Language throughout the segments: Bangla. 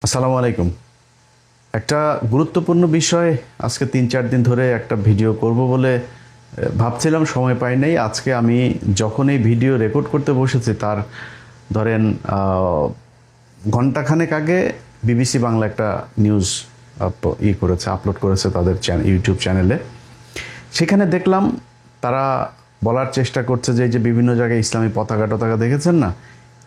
আসসালামু আলাইকুম। একটা গুরুত্বপূর্ণ বিষয় আজকে ৩-৪ দিন ধরে একটা ভিডিও করব বলে ভাবছিলাম, সময় পাই নাই। আজকে আমি যখন এই ভিডিও রেকর্ড করতে বসেছি তার ধরেন ঘণ্টাখানেক আগে বিবিসি বাংলা একটা নিউজ আপলোড করেছে তাদের ইউটিউব চ্যানেলে। সেখানে দেখলাম তারা বলার চেষ্টা করছে যে এই যে বিভিন্ন জায়গায় ইসলামী পতাকা টতাকা দেখেছেন না,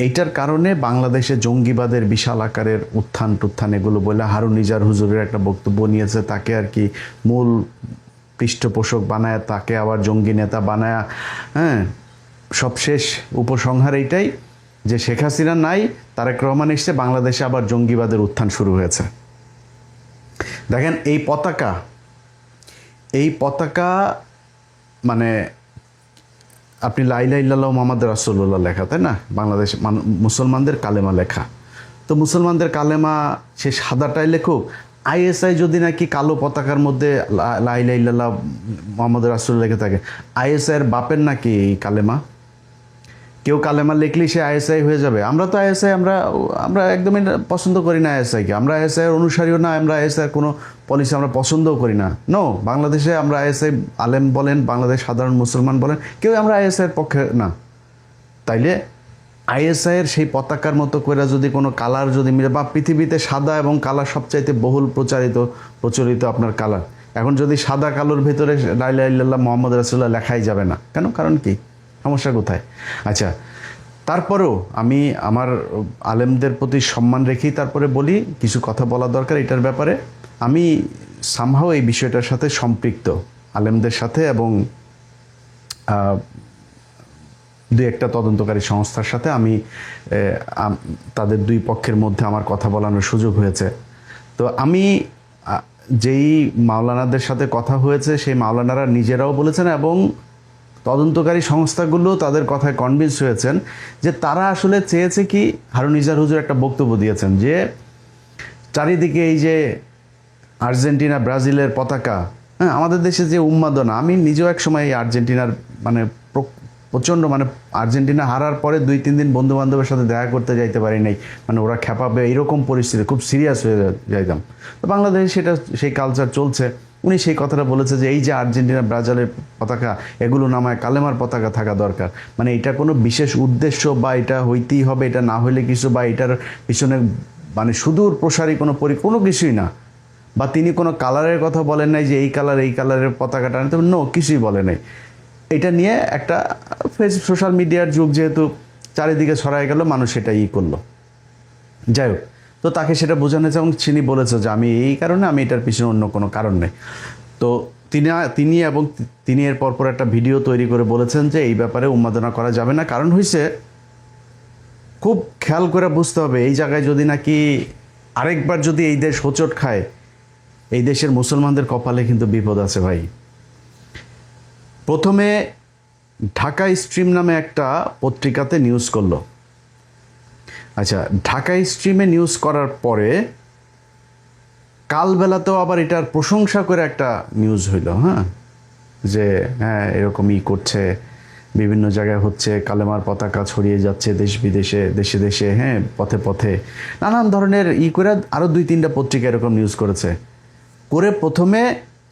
এইটার কারণে বাংলাদেশে জঙ্গিবাদের বিশাল আকারের উত্থান এগুলো বলে হারুন নিজার হুজুরের একটা বক্তব্য নিয়েছে, তাকে আর কি মূল পৃষ্ঠপোষক বানায়, তাকে আবার জঙ্গি নেতা বানায়। হ্যাঁ, সবশেষ উপসংহার এইটাই যে শেখ হাসিনা নাই, তারেক রহমান এসছে, বাংলাদেশে আবার জঙ্গিবাদের উত্থান শুরু হয়েছে। দেখেন এই পতাকা মানে আপনি লা ইলাহা ইল্লাল্লাহু মুহাম্মাদুর রাসূলুল্লাহ লেখা, তাই না? বাংলাদেশ মুসলমানদের কালেমা লেখা। তো মুসলমানদের কালেমা সে সাদাটাই লেখুক, আইএসআই যদি নাকি কালো পতাকার মধ্যে লা ইলাহা ইল্লাল্লাহ মুহাম্মাদুর রাসূলুল্লাহ লেখে থাকে, আইএসআই এর বাপের নাকি এই কালেমা? কেউ কালেমা লিখলেই সে আইএসআই হয়ে যাবে? আমরা তো আইএসআই আমরা একদমই পছন্দ করি না আইএসআইকে। আমরা আইএসআই এর অনুসারীও না, আমরা আইএসআই এর কোনো পলিসি আমরা পছন্দও করি না। নো, বাংলাদেশে আমরা আইএসআই আলেম বলেন, বাংলাদেশ সাধারণ মুসলমান বলেন, কেউ আমরা আইএসআই এর পক্ষে না। তাইলে আইএসআই এর সেই পতাকার মতো করে যদি কোনো কালার যদি মিলে, বা পৃথিবীতে সাদা এবং কালার সবচাইতে বহুল প্রচলিত আপনার কালার, এখন যদি সাদা কালোর ভেতরে লা ইলাহা ইল্লাল্লাহ মুহাম্মদ রাসূলুল্লাহ লেখাই যাবে না কেন? কারণ কি? সমস্যা কোথায়? আচ্ছা, তারপরেও আমি আমার আলেমদের প্রতি সম্মান রেখেই তারপরে বলি, কিছু কথা বলা দরকার এটার ব্যাপারে। আমি সামহাও এই বিষয়টার সাথে সম্পৃক্ত, আলেমদের সাথে এবং দুই একটা তদন্তকারী সংস্থার সাথে আমি তাদের দুই পক্ষের মধ্যে আমার কথা বলানোর সুযোগ হয়েছে। তো আমি যেই মাওলানাদের সাথে কথা হয়েছে, সেই মাওলানারা নিজেরাও বলেছেন এবং তদন্তকারী সংস্থাগুলো তাদের কথায় কনভিন্স হয়েছেন যে তারা আসলে চেয়েছে কি, হারুন নিজার হুজুর একটা বক্তব্য দিয়েছেন যে চারিদিকে এই যে আর্জেন্টিনা ব্রাজিলের পতাকা, হ্যাঁ, আমাদের দেশে যে উন্মাদনা, আমি নিজেও এক সময় এই আর্জেন্টিনার মানে প্রচণ্ড মানে আর্জেন্টিনা হারার পরে 2-3 দিন বন্ধু বান্ধবের সাথে দেখা করতে যাইতে পারি নাই, মানে ওরা খেপাবে এইরকম পরিস্থিতি, খুব সিরিয়াস হয়ে যাইতাম। তো বাংলাদেশে সেই কালচার চলছে। উনি সেই কথাটা বলেছে যে এই যে আর্জেন্টিনা ব্রাজিলের পতাকা, এগুলো নামায় কালেমার পতাকা থাকা দরকার। মানে এটা কোনো বিশেষ উদ্দেশ্য বা এটা হইতেই হবে, এটা না হইলে কিছু, বা এটার পিছনে মানে সুদূর প্রসারী কোনো কিছুই না। বা তিনি কোনো কালারের কথা বলেন নাই যে এই কালারের পতাকাটা আনতে, নো, কিছুই বলে নাই। এটা নিয়ে একটা সোশ্যাল মিডিয়ার যুগ, যেহেতু চারিদিকে ছড়াই গেল, মানুষ সেটা করলো। যাই হোক, তো তাকে সেটা বোঝানো হয়েছে এবং তিনি বলেছে যে আমি এই কারণে, আমি এটার পিছনে অন্য কোনো কারণ নেই। তো তিনি এর পরপর একটা ভিডিও তৈরি করে বলেছেন যে এই ব্যাপারে উন্মাদনা করা যাবে না। কারণ হয়েছে, খুব খেয়াল করে বুঝতে হবে, এই জায়গায় যদি নাকি আরেকবার যদি এই দেশ হোঁচট খায়, এই দেশের মুসলমানদের কপালে কিন্তু বিপদ আছে ভাই। প্রথমে ঢাকা স্ট্রিম নামে একটা পত্রিকাতে নিউজ করলো। আচ্ছা, ঢাকা স্ট্রিমে নিউজ করার পরে কালবেলাতেও আবার এটার প্রশংসা করে একটা নিউজ হইল, হ্যাঁ, যে হ্যাঁ এরকমই করছে, বিভিন্ন জায়গায় হচ্ছে, কালেমার পতাকা ছড়িয়ে যাচ্ছে দেশ বিদেশে, দেশে দেশে, হ্যাঁ, পথে পথে, নানান ধরনের করে আরও 2-3টা পত্রিকা এরকম নিউজ করেছে। করে প্রথমে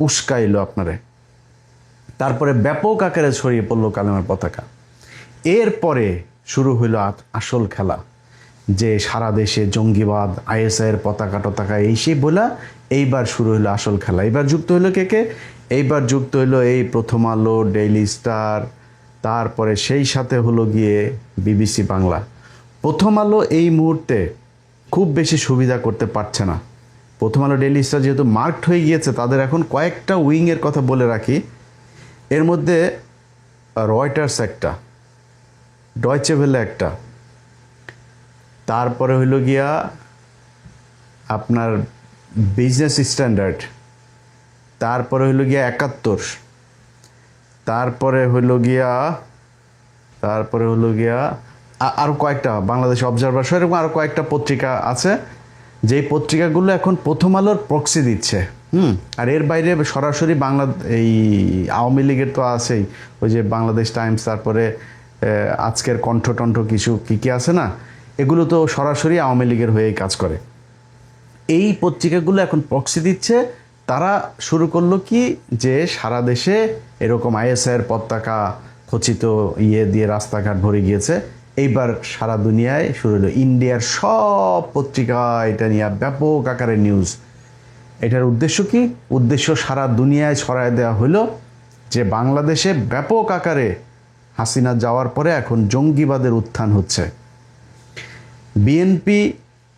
উস্কাইলো আপনারে, তারপরে ব্যাপক আকারে ছড়িয়ে পড়লো কালেমার পতাকা। এরপরে শুরু হইল আসল খেলা, যে সারা দেশে জঙ্গিবাদ, আইএসআইয়ের পতাকা টতাকা এই সেই বলা, এইবার শুরু হলো আসল খেলা। এইবার যুক্ত হইলো কে? এইবার যুক্ত হইলো এই প্রথম আলো, ডেইলি স্টার, তারপরে সেই সাথে হলো গিয়ে বিবিসি বাংলা। প্রথম আলো এই মুহূর্তে খুব বেশি সুবিধা করতে পারছে না। প্রথম আলো, ডেইলি স্টার যেহেতু মার্কড হয়ে গিয়েছে, তাদের এখন কয়েকটা উইংয়ের কথা বলে রাখি। এর মধ্যে রয়টার্স একটা, ডয়চে ভেলে একটা, তারপরে হইল গিয়া আপনার বিজনেস স্ট্যান্ডার্ড, তারপরে হইল গিয়া 71, তারপরে হইল গিয়া আরও কয়েকটা, বাংলাদেশ অবজারভার, এরকম আরও কয়েকটা পত্রিকা আছে, যেই পত্রিকাগুলো এখন প্রথম আলোর প্রক্সি দিচ্ছে। আর এর বাইরে সরাসরি এই আওয়ামী লীগের তো আছেই, ওই যে বাংলাদেশ টাইমস, তারপরে আজকের কণ্ঠ কিছু কি আছে না, এগুলো তো সরাসরি আওয়ামী লীগের হয়েই কাজ করে। এই পত্রিকাগুলো এখন প্রক্সি দিচ্ছে। তারা শুরু করলো কি, যে সারা দেশে এরকম আইএসআইয়ের পতাকা খচিত দিয়ে রাস্তাঘাট ভরে গিয়েছে। এইবার সারা দুনিয়ায় শুরু হলো, ইন্ডিয়ার সব পত্রিকা এটা নিয়ে ব্যাপক আকারে নিউজ। এটার উদ্দেশ্য কি? উদ্দেশ্য সারা দুনিয়ায় ছড়ায় দেওয়া হলো যে বাংলাদেশে ব্যাপক আকারে হাসিনা যাওয়ার পরে এখন জঙ্গিবাদের উত্থান হচ্ছে। বিএনপি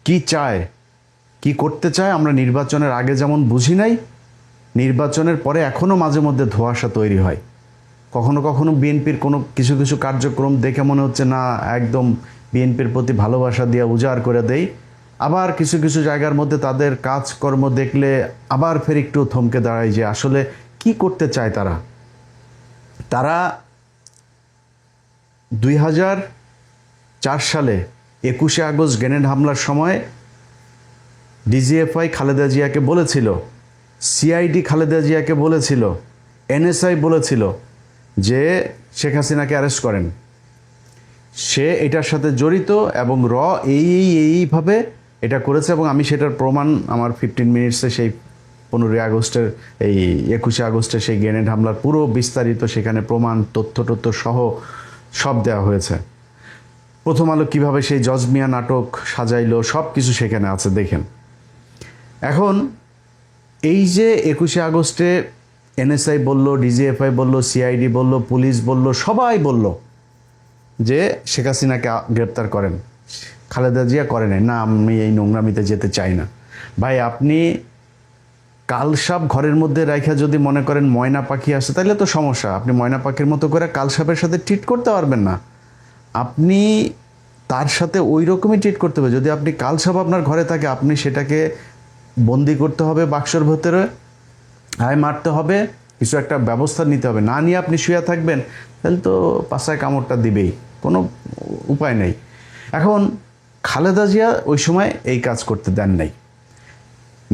কি চায়, কি করতে চায় আমরা নির্বাচনের আগে যেমন বুঝি নাই, নির্বাচনের পরে এখনও মাঝে মধ্যে ধোঁয়াশা তৈরি হয়। কখনো কখনো বিএনপির কোনো কিছু কিছু কার্যক্রম দেখে মনে হচ্ছে না একদম বিএনপির প্রতি ভালোবাসা দিয়ে উজাড় করে দেই। আবার কিছু কিছু জায়গার মধ্যে তাদের কাজকর্ম দেখলে আবার ফের একটু থমকে দাঁড়ায় যে আসলে কি করতে চায় তারা। তারা 2004 সালে 21শে আগস্ট গ্রেনেড হামলার সময় ডিজিএফআই খালেদা জিয়াকে বলেছিল, সিআইডি খালেদা জিয়াকে বলেছিল, এনএসআই বলেছিল যে শেখ হাসিনাকে অ্যারেস্ট করেন। সে এটার সাথে জড়িত এবং এইভাবে এটা করেছে। এবং আমি সেটার প্রমাণ আমার 15 মিনিটসে সেই 15ই আগস্টের এই 21শে আগস্টের সেই গ্রেনেড হামলার পুরো বিস্তারিত সেখানে প্রমাণ তথ্য সহ সব দেওয়া হয়েছে। প্রথম আলো কীভাবে সেই জজমিয়া নাটক সাজাইলো সব কিছু সেখানে আছে, দেখেন। এখন এই যে 21শে আগস্টে এনএসআই বলল, ডিজিএফআই বলল, সিআইডি বলল, পুলিশ বলল, সবাই বলল যে শেখ হাসিনাকে গ্রেপ্তার করেন, খালেদা জিয়া করেন না, আমি এই নোংরামিতে যেতে চাই না। ভাই, আপনি কালসাপ ঘরের মধ্যে রাখা যদি মনে করেন ময়না পাখি আসে তাহলে তো সমস্যা। আপনি ময়না পাখির মতো করে কালসাপের সাথে ট্রিট করতে পারবেন না। আপনি তার সাথে ওই রকমই ট্রিট করতে হবে। যদি আপনি কালসাপ আপনার ঘরে থাকে, আপনি সেটাকে বন্দি করতে হবে বাক্সর ভেতরে, মারতে হবে, কিছু একটা ব্যবস্থা নিতে হবে। না নিয়ে আপনি শুয়ে থাকবেন তাহলে তো পাছায় কামড়টা দিবেই, কোনো উপায় নেই। এখন খালেদা জিয়া ওই সময় এই কাজ করতে দেন নাই।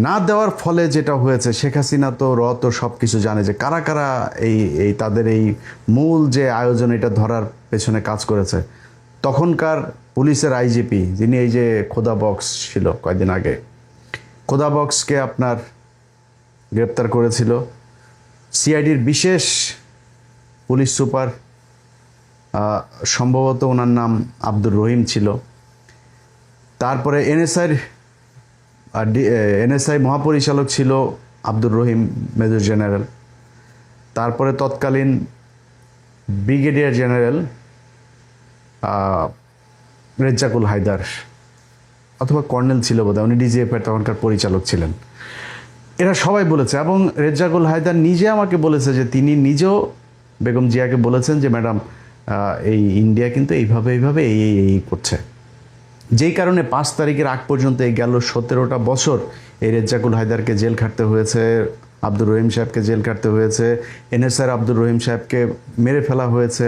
না দেওয়ার ফলে যেটা হয়েছে, শেখ হাসিনা তো সব কিছু জানে যে কারা কারা এই তাদের এই মূল যে আয়োজন এটা ধরার পেছনে কাজ করেছে। তখনকার পুলিশের আইজিপি, যিনি এই যে খোদা বক্স ছিল কয়েকদিন আগে, খোদা বক্সকে আপনার গ্রেপ্তার করেছিল। সিআইডির বিশেষ পুলিশ সুপার, সম্ভবত ওনার নাম আব্দুর রহিম ছিল। তারপরে এনএসআই মহাপরিচালক ছিল আব্দুর রহিম মেজর জেনারেল। তারপরে তৎকালীন ব্রিগেডিয়ার জেনারেল রেজ্জাকুল হায়দার, অথবা কর্নেল ছিল বোধহয়, উনি ডিজিএফের তখনকার পরিচালক ছিলেন। এরা সবাই বলেছে, এবং রেজ্জাকুল হায়দার নিজে আমাকে বলেছে যে তিনি নিজেও বেগম জিয়াকে বলেছেন যে ম্যাডাম, এই ইন্ডিয়া কিন্তু এইভাবে এই করছে। যেই কারণে 5 তারিখের আগ পর্যন্ত এই গেল 17টা বছর এই রেজ্জাকুল হায়দারকে জেল খাটতে হয়েছে, আব্দুর রহিম সাহেবকে জেল খাটতে হয়েছে, এনএসআর আব্দুর রহিম সাহেবকে মেরে ফেলা হয়েছে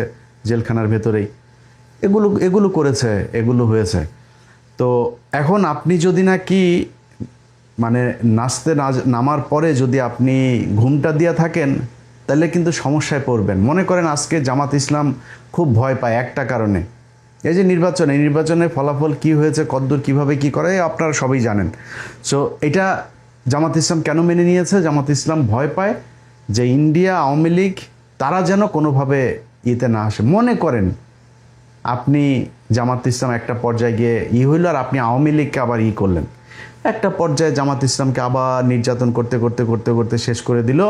জেলখানার ভেতরেই। এগুলো করেছে, এগুলো হয়েছে। তো এখন আপনি যদি নাকি মানে নামার পরে যদি আপনি ঘুমটা দিয়ে থাকেন তাহলে কিন্তু সমস্যায় পড়বেন। মনে করেন আজকে জামাত ইসলাম খুব ভয় পায় একটা কারণে, এই যে নির্বাচনের ফলাফল কি হয়েছে, কদ্দূর কিভাবে কি করে আপনারা সবই জানেন। সো এটা জামাত ইসলাম কেন মেনে নিয়েছে? জামাত ইসলাম ভয় পায় যে ইন্ডিয়া, আওয়ামী লীগ তারা যেন কোনোভাবে ইতে না আসে। মনে করেন আপনি জামাত ইসলাম একটা পর্যায়ে গিয়ে হইল, আর আপনি আওয়ামী লীগকে আবার করলেন। একটা পর্যায়ে জামাত ইসলামকে আবার নির্যাতন করতে করতে করতে করতে শেষ করে দিল।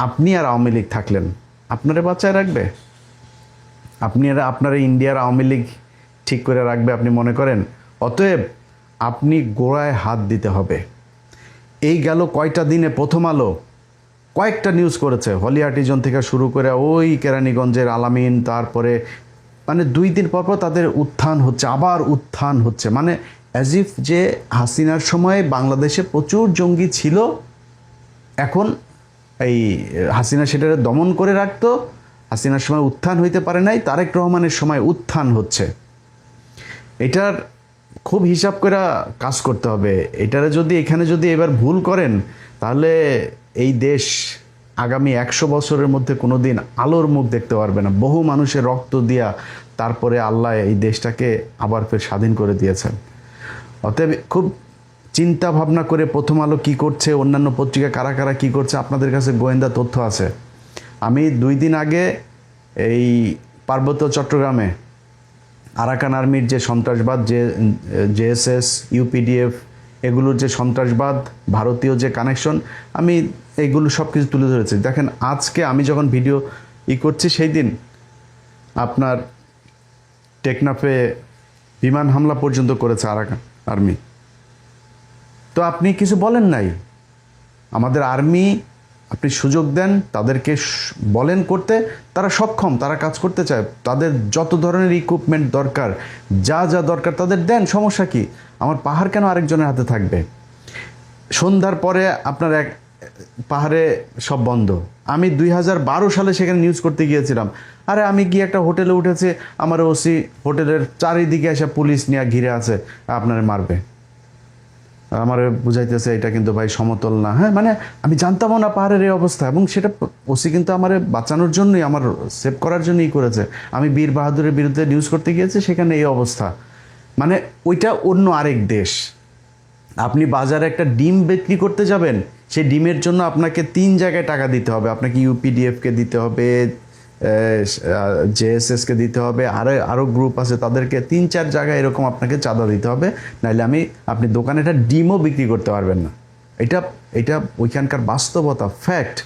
আপনি আর আওয়ামী লীগ থাকলেন, আপনারে বাঁচায় রাখবে? আপনারা ইন্ডিয়ার আওয়ামী লীগ ঠিক করে রাখবে আপনি মনে করেন? অতএব আপনি গোড়ায় হাত দিতে হবে। এই গেল কয়টা দিনে প্রথম আলো কয়েকটা নিউজ করেছে, হলি আর্টিজন থেকে শুরু করে ওই কেরানীগঞ্জের আলামিন, তারপরে মানে 2 দিন পর তাদের উত্থান হচ্ছে, আবার উত্থান হচ্ছে। মানে অ্যাজ ইফ যে হাসিনার সময় বাংলাদেশে প্রচুর জঙ্গি ছিল, এখন এই হাসিনা সেটাকে দমন করে রাখতো, হাসিনার সময় উত্থান হইতে পারে নাই, তারেক রহমানের সময় উত্থান হচ্ছে। এটার খুব হিসাব করে কাজ করতে হবে। এখানে যদি এবার ভুল করেন তাহলে এই দেশ আগামী 100 বছরের মধ্যে কোনো দিন আলোর মুখ দেখতে পারবে না। বহু মানুষের রক্ত দিয়া তারপরে আল্লাহ এই দেশটাকে আবার ফের স্বাধীন করে দিয়েছেন। অতএব খুব চিন্তা ভাবনা করে প্রথম আলো কী করছে, অন্যান্য পত্রিকা কারা কারা কী করছে, আপনাদের কাছে গোয়েন্দা তথ্য আছে। আমি 2 দিন আগে এই পার্বত্য চট্টগ্রামে আরাকান আর্মির যে সন্ত্রাসবাদ, যে জেএসএস, ইউপিডিএফ, এগুলোর যে সন্ত্রাসবাদ, ভারতীয় যে কানেকশন, আমি এইগুলো সব কিছু তুলে ধরেছি। দেখেন, আজকে আমি যখন ভিডিও করছি, সেই দিন আপনার টেকনাফে বিমান হামলা পর্যন্ত করেছে আরাকান আর্মি। তো আপনি কিছু বলেন নাই। আমাদের আর্মি, আপনি সুযোগ দেন, তাদেরকে বলেন করতে, তারা সক্ষম, তারা কাজ করতে চায়। তাদের যত ধরনের ইকুইপমেন্ট দরকার, যা যা দরকার তাদের দেন, সমস্যা কি? আমার পাহাড় কেন আরেকজনের হাতে থাকবে? সন্ধ্যার পরে আপনার এক পাহাড়ে সব বন্ধ। আমি 2012 সালে সেখানে নিউজ করতে গিয়েছিলাম। আরে আমি গিয়ে একটা হোটেলে উঠেছে, আমার ওসি হোটেলের চারিদিকে এসে পুলিশ নিয়ে ঘিরে আছে, আপনারে মারবে। আমার বুঝাইতেছে এটা কিন্তু ভাই সমতল না। হ্যাঁ, মানে আমি জানতামও না পাহাড়ের এই অবস্থা, এবং সেটা ওসি কিন্তু আমার বাঁচানোর জন্যই, আমার সেভ করার জন্যই করেছে। আমি বীর বাহাদুরের বিরুদ্ধে নিউজ করতে গিয়েছি, সেখানে এই অবস্থা। মানে ওইটা অন্য আরেক দেশ। আপনি বাজারে একটা ডিম বিক্রি করতে যাবেন, সেই ডিমের জন্য আপনাকে 3 জায়গায় টাকা দিতে হবে। আপনাকে ইউপিডিএফকে দিতে হবে, জেএসএসকে দিতে হবে, আরও গ্রুপ আছে, তাদেরকে 3-4 জায়গায় এরকম আপনাকে চাঁদা দিতে হবে, নাহলে আপনি দোকানে একটা ডিমও বিক্রি করতে পারবেন না। এটা ওইখানকার বাস্তবতা, ফ্যাক্ট।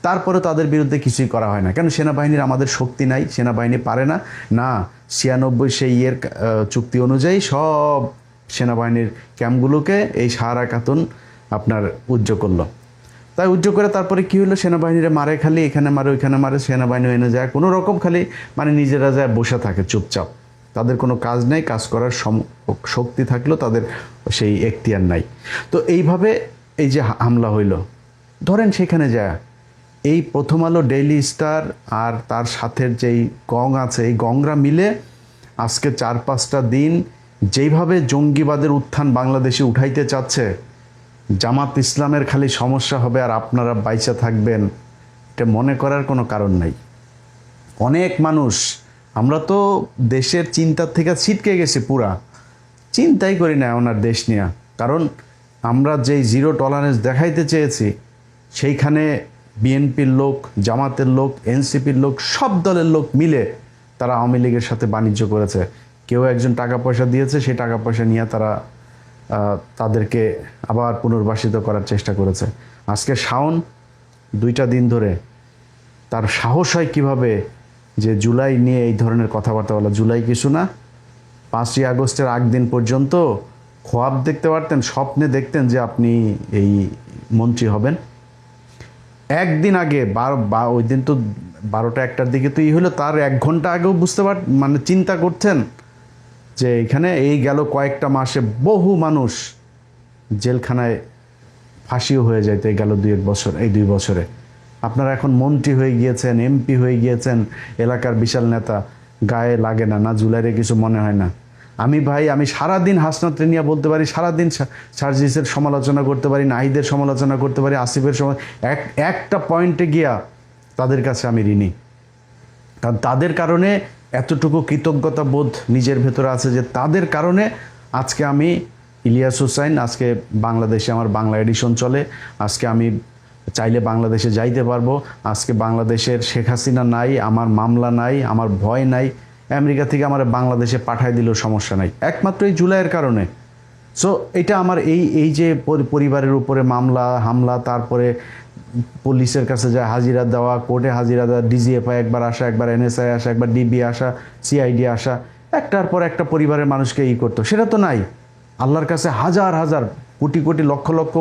তারপরে তাদের বিরুদ্ধে কিছুই করা হয় না। কেন? সেনাবাহিনীর আমাদের শক্তি নাই, সেনাবাহিনী পারে না। 96 সেই চুক্তি অনুযায়ী সব সেনাবাহিনীর ক্যাম্পগুলোকে এই সাহারা খাতুন আপনার উজ্জ্ব করলো। তাই উজ্জ্ব করে তারপরে কী হলো, সেনাবাহিনীরা মারে, খালি এখানে মারে ওইখানে মারে, সেনাবাহিনী এনে যায় কোনো রকম, খালি মানে নিজেরা যায় বসে থাকে চুপচাপ। তাদের কোনো কাজ নেই, কাজ করার শক্তি থাকলেও তাদের সেই এখতিয়ার নাই। তো এইভাবে এই যে হামলা হইল, ধরেন সেখানে যায় এই প্রথম আলো, ডেইলি স্টার আর তার সাথে যেই গং আছে, এই গংরা মিলে আজকে 4-5টা দিন যেইভাবে জঙ্গিবাদের উত্থান বাংলাদেশে উঠাইতে চাচ্ছে, জামাত ইসলামের খালি সমস্যা হবে আর আপনারা বাইচা থাকবেন, এটা মনে করার কোনো কারণ নাই। অনেক মানুষ, আমরা তো দেশের চিন্তার থেকে ছিটকে গেছি, পুরা চিন্তাই করি না ওনার দেশ নিয়ে। কারণ আমরা যেই জিরো টলারেন্স দেখাইতে চেয়েছি, সেইখানে বিএনপির লোক, জামাতের লোক, এনসিপির লোক, সব দলের লোক মিলে তারা আওয়ামী লীগের সাথে বাণিজ্য করেছে। কেউ একজন টাকা পয়সা দিয়েছে, সেই টাকা পয়সা নিয়ে তারা তাদেরকে আবার পুনর্বাসিত করার চেষ্টা করেছে। আজকে শাওন 2টা দিন ধরে তার সাহস হয় কীভাবে যে জুলাই নিয়ে এই ধরনের কথাবার্তা বলা। জুলাই কিছু না, 5ই আগস্টের আগ দিন পর্যন্ত খোয়াব দেখতে পারতেন, স্বপ্নে দেখতেন যে আপনি এই মন্ত্রী হবেন। একদিন আগে ওই দিন তো 12টা-1টার দিকে তো হলো, তার 1 ঘন্টা আগেও মানে চিন্তা করছেন যে এখানে এই গেল কয়েকটা মাসে বহু মানুষ জেলখানায় ফাঁসিও হয়ে যাইতে গেল 2 বছর, এই 2 বছরে। আপনারা এখন মন্ত্রী হয়ে গিয়েছেন, এমপি হয়ে গিয়েছেন, এলাকার বিশাল নেতা, গায়ে লাগে না, না জুলাইরে কিছু মনে হয় না। আমি সারাদিন হাসনাত নিয়ে বলতে পারি, সারাদিন সার্জিসের সমালোচনা করতে পারি, নাহিদের সমালোচনা করতে পারি, আসিফের একটা পয়েন্টে গিয়া তাদের কাছে আমি ঋণী। কারণ তাদের কারণে এতটুকু কৃতজ্ঞতা বোধ নিজের ভেতরে আছে যে তাদের কারণে আজকে আমি ইলিয়াস হুসাইন, আজকে বাংলাদেশে আমার বাংলা এডিশন চলে, আজকে আমি চাইলে বাংলাদেশে যাইতে পারবো, আজকে বাংলাদেশের শেখ হাসিনা নাই, আমার মামলা নাই, আমার ভয় নাই, আমেরিকা থেকে আমার বাংলাদেশে পাঠায় দিলেও সমস্যা নাই, একমাত্র এই জুলাইয়ের কারণে। সো এটা আমার এই যে পরিবারের উপরে মামলা হামলা, তারপরে পুলিশের কাছে যায় হাজিরা দেওয়া, কোর্টে হাজিরা দেওয়া, ডিজিএফআই একবার আসা, একবার এনএসআই আসা, একবার ডিবি আসা, সিআইডি আসা, একটার পর একটা পরিবারের মানুষকে করতো, সেটা তো নাই। আল্লাহর কাছে হাজার হাজার crore crore lakh lakh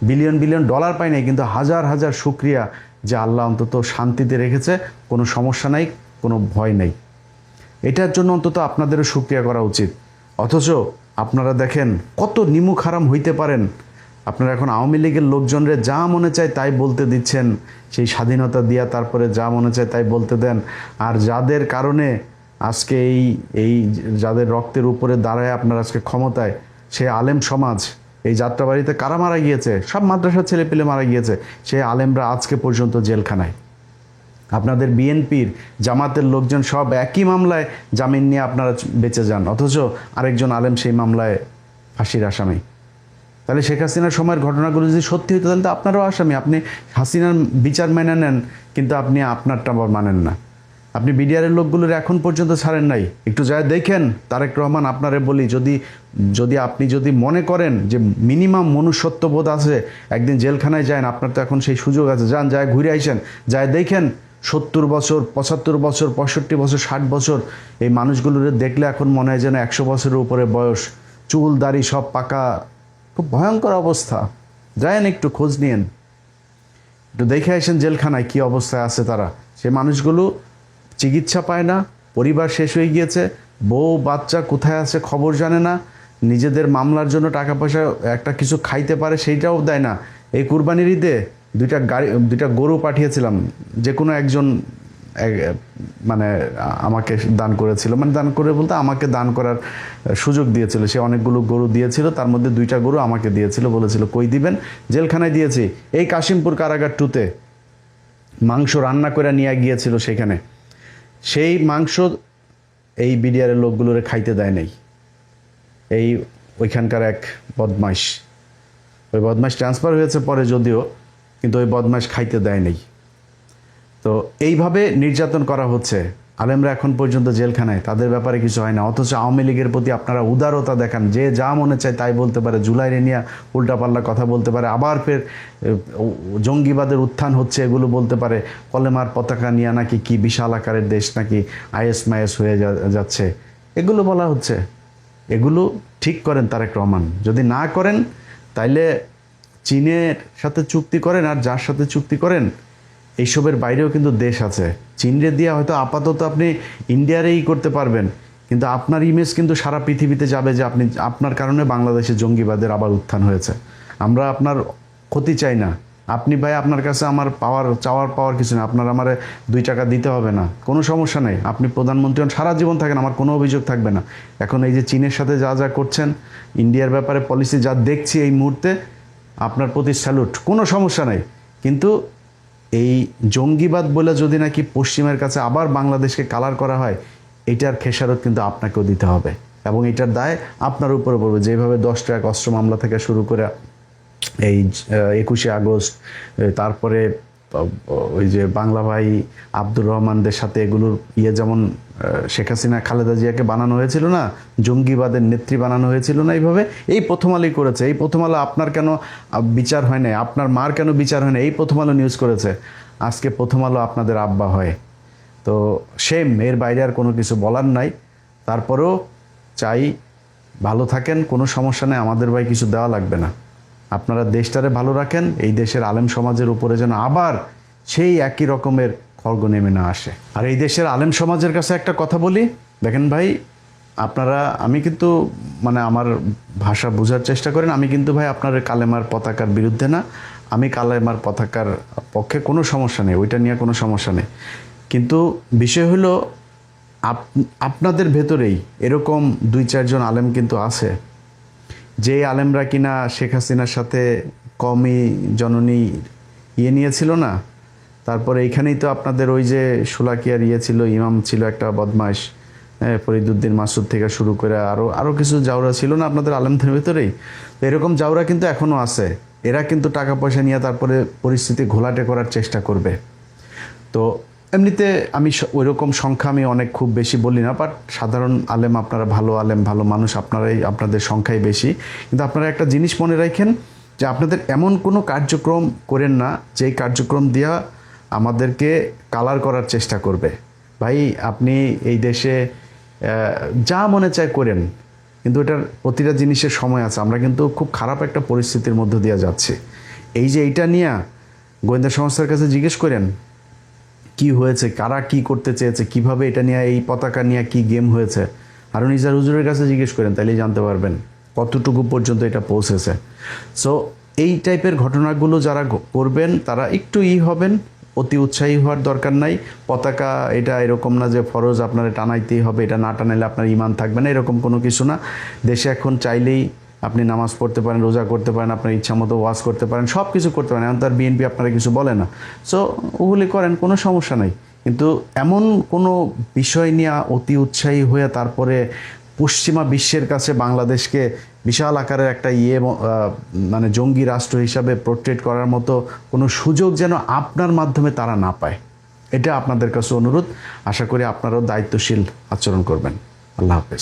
billion billion dollar পাই নাই, কিন্তু হাজার হাজার শুকরিয়া যে আল্লাহ অন্তত শান্তিতে রেখেছে, কোনো সমস্যা নাই, কোনো ভয় নেই। এটার জন্য অন্তত আপনাদেরও শুকরিয়া করা উচিত। অথচ আপনারা দেখেন কত নিমুখ হারাম হইতে পারেন। আপনারা এখন আওয়ামী লীগের লোকজনরে যা মনে চায় তাই বলতে দিচ্ছেন, সেই স্বাধীনতা দিয়া তারপরে যা মনে চায় তাই বলতে দেন। আর যাদের কারণে আজকে এই যাদের রক্তের উপরে দাঁড়ায় আপনারা আজকে ক্ষমতায়, সে আলেম সমাজ, এই যাত্রাবাড়িতে কারা মারা গিয়েছে, সব মাদ্রাসার ছেলেপিলে মারা গিয়েছে, সেই আলেমরা আজকে পর্যন্ত জেলখানায়। আপনাদের বিএনপির জামাতের লোকজন সব একই মামলায় জামিন নিয়ে আপনারা বেঁচে যান, অথচ আরেকজন আলেম সেই মামলায় ফাঁসির আসামি। তাহলে শেখ হাসিনার সময়ের ঘটনাগুলো যদি সত্যি হতো তাহলে তো আপনারাও আসামি। আপনি হাসিনার বিচার মেনে নেন, কিন্তু আপনি আপনারটা আবার মানেন না। আপনি বিডিআরের লোকগুলোর এখন পর্যন্ত ছাড়েন নাই। একটু যায় দেখেন তারেক রহমান, আপনারে বলি, আপনি যদি মনে করেন যে মিনিমাম মনুষ্যত্ববোধ আছে, একদিন জেলখানায় যান, আপনার তো এখন সেই সুযোগ আছে, যান, যায় ঘুরে আইসেন, যায় দেখেন 70 বছর, 75 বছর, 65 বছর, 60 বছর এই মানুষগুলোর দেখলে এখন মনে হয় যেন 100 বছরের উপরে বয়স, চুল দাড়ি সব পাকা, খুব ভয়ঙ্কর অবস্থা। যায়েন একটু খোঁজ নিয়েন, একটু দেখে আসেন জেলখানায় কী অবস্থায় আছে তারা। সে মানুষগুলো চিকিৎসা পায় না, পরিবার শেষ হয়ে গিয়েছে, বউ বাচ্চা কোথায় আছে খবর জানে না, নিজেদের মামলার জন্য টাকা পয়সা একটা কিছু খাইতে পারে সেইটাও দেয় না। এই কুরবানির ঈদে দুইটা গরু পাঠিয়েছিলাম, যে কোনো একজন মানে আমাকে দান করেছিল, মানে দান করে বলতে আমাকে দান করার সুযোগ দিয়েছিল। সে অনেকগুলো গরু দিয়েছিল, তার মধ্যে 2টা গরু আমাকে দিয়েছিল, বলেছিল কই দিবেন, জেলখানায় দিয়েছি। এই কাশিমপুর কারাগার 2-তে মাংস রান্না করে নিয়ে গিয়েছিল সেখানে, সেই মাংস এই বিডিআরের লোকগুলোরে খাইতে দেয় নাই। এই ওইখানকার এক বদমাইশ, ওই বদমাইশ ট্রান্সফার হয়েছে পরে যদিও, কিন্তু ওই বদমাইশ খাইতে দেয় নাই। তো এইভাবে নির্যাতন করা হচ্ছে। আলেমরা এখন পর্যন্ত জেলখানায়, তাদের ব্যাপারে কিছু হয় না। অথচ আওয়ামী লীগের প্রতি আপনারা উদারতা দেখান, যে যা মনে চায় তাই বলতে পারে, জুলাইরে নিয়ে উল্টাপাল্লা কথা বলতে পারে, আবার ফের জঙ্গিবাদের উত্থান হচ্ছে এগুলো বলতে পারে, কলেমার পতাকা নিয়ে নাকি কি বিশাল আকারের দেশ নাকি আইএস মাইএস হয়ে যাচ্ছে, এগুলো বলা হচ্ছে। এগুলো ঠিক করেন তারেক রহমান, যদি না করেন তাইলে চীনের সাথে চুক্তি করেন, আর যার সাথে চুক্তি করেন এইসবের বাইরেও কিন্তু দেশ আছে। চীনরে দিয়ে হয়তো আপাতত আপনি ইন্ডিয়ারেই করতে পারবেন, কিন্তু আপনার ইমেজ কিন্তু সারা পৃথিবীতে যাবে যে আপনার কারণে বাংলাদেশে জঙ্গিবাদের আবার উত্থান হয়েছে। আমরা আপনার ক্ষতি চাই না। আপনি ভাই, আপনার কাছে আমার চাওয়ার কিছু না, আপনার আমারে 2 টাকা দিতে হবে না, কোনো সমস্যা নেই। আপনি প্রধানমন্ত্রী হন, সারা জীবন থাকেন, আমার কোনো অভিযোগ থাকবে না। এখন এই যে চীনের সাথে যা যা করছেন, ইন্ডিয়ার ব্যাপারে পলিসি যা দেখছি এই মুহূর্তে, আপনার প্রতি স্যালুট, কোনো সমস্যা নেই। কিন্তু এই জঙ্গিবাদ বলে যদি নাকি পশ্চিমের কাছে আবার বাংলাদেশকে কালার করা হয়, এটার খেসারত কিন্তু আপনাকেও দিতে হবে, এবং এটার দায় আপনার উপরে পড়বে। যেভাবে 10 ট্রাক অস্ত্র মামলা থেকে শুরু করে এই 21শে আগস্ট, তারপরে ওই যে বাংলা ভাই আব্দুর রহমানদের সাথে এগুলোর যেমন শেখ হাসিনা খালেদা জিয়াকে বানানো হয়েছিল না, জঙ্গিবাদের নেত্রী বানানো হয়েছিল না, এইভাবে এই প্রথম আলোই করেছে। এই প্রথম আলো আপনার কেন বিচার হয় না, আপনার মার কেন বিচার হয় না, এই প্রথম আলো নিউজ করেছে। আজকে প্রথম আলো আপনাদের আব্বা হয়। তো সেম, এর বাইরে আর কোনো কিছু বলার নাই। তারপরেও চাই ভালো থাকেন, কোনো সমস্যা নেই, আমাদের ভাই কিছু দেওয়া লাগবে না। আপনারা দেশটারে ভালো রাখেন, এই দেশের আলেম সমাজের উপরে যেন আবার সেই একই রকমের খড়গ নেমে না আসে। আর এই দেশের আলেম সমাজের কাছে একটা কথা বলি, দেখেন ভাই, আপনারা, আমি কিন্তু মানে আমার ভাষা বোঝার চেষ্টা করেন, আমি কিন্তু ভাই আপনার কালেমার পতাকার বিরুদ্ধে না, আমি কালেমার পতাকার পক্ষে, কোনো সমস্যা নেই, ওইটা নিয়ে কোনো সমস্যা নেই। কিন্তু বিষয় হলো আপনাদের ভেতরেই এরকম 2-4 জন আলেম কিন্তু আছে, যে আলেমরা কিনা শেখ হাসিনার সাথে কওমি জননী নিয়েছিল না। তারপরে এইখানেই তো আপনাদের ওই যে শোলাকিয়ার ছিল, ইমাম ছিল একটা বদমাইশ, ফরিদুদ্দিন মাসুদ থেকে শুরু করে আরও কিছু জাউরা ছিল না আপনাদের আলেমদের ভেতরেই। তো এরকম জাউরা কিন্তু এখনও আছে। এরা কিন্তু টাকা পয়সা নিয়ে তারপরে পরিস্থিতি ঘোলাটে করার চেষ্টা করবে। তো এমনিতে আমি ওইরকম সংখ্যা আমি অনেক খুব বেশি বলি না, বাট সাধারণ আলেম, আপনারা ভালো আলেম, ভালো মানুষ, আপনাদের সংখ্যাই বেশি। কিন্তু আপনারা একটা জিনিস মনে রাখেন, যে আপনাদের এমন কোনো কার্যক্রম করেন না যেই কার্যক্রম দিয়া আমাদেরকে কালার করার চেষ্টা করবে। ভাই, আপনি এই দেশে যা মনে চায় করেন, কিন্তু এটার প্রতিটা জিনিসের সময় আছে। আমরা কিন্তু খুব খারাপ একটা পরিস্থিতির মধ্য দিয়ে যাচ্ছি। এই যে এইটা নিয়ে গোয়েন্দা সংস্থার কাছে জিজ্ঞেস করেন কি হয়েছে, কারা কি করতে চেয়েছে, কিভাবে এটা নিয়ে, এই পতাকা নিয়ে কি গেম হয়েছে। হারুন ইজার হুজুরের কাছে জিজ্ঞেস করেন, তাইলেই জানতে পারবেন কতটুকু পর্যন্ত এটা পৌঁছেছে। সো এই টাইপের ঘটনাগুলো যারা করবেন তারা একটু হবেন, অতি উৎসাহী হওয়ার দরকার নাই। পতাকা এটা এরকম না যে ফরজ আপনারা টানাইতেই হবে, এটা না টানাইলে আপনার ইমান থাকবে না, এরকম কোনো কিছু না। দেশে এখন চাইলেই আপনি নামাজ পড়তে পারেন, রোজা করতে পারেন, আপনার ইচ্ছা মতো ওয়াজ করতে পারেন, সব কিছু করতে পারেন। এখন তার বিএনপি আপনারা কিছু বলে না, সো ওগুলি করেন, কোনো সমস্যা নাই। কিন্তু এমন কোনো বিষয় নিয়ে অতি উৎসাহী হয়ে তারপরে পশ্চিমা বিশ্বের কাছে বাংলাদেশকে বিশাল আকারের একটা মানে জঙ্গি রাষ্ট্র হিসাবে পোর্ট্রেট করার মতো কোনো সুযোগ যেন আপনার মাধ্যমে তারা না পায়, এটা আপনাদের কাছে অনুরোধ। আশা করি আপনারাও দায়িত্বশীল আচরণ করবেন। আল্লাহ হাফেজ।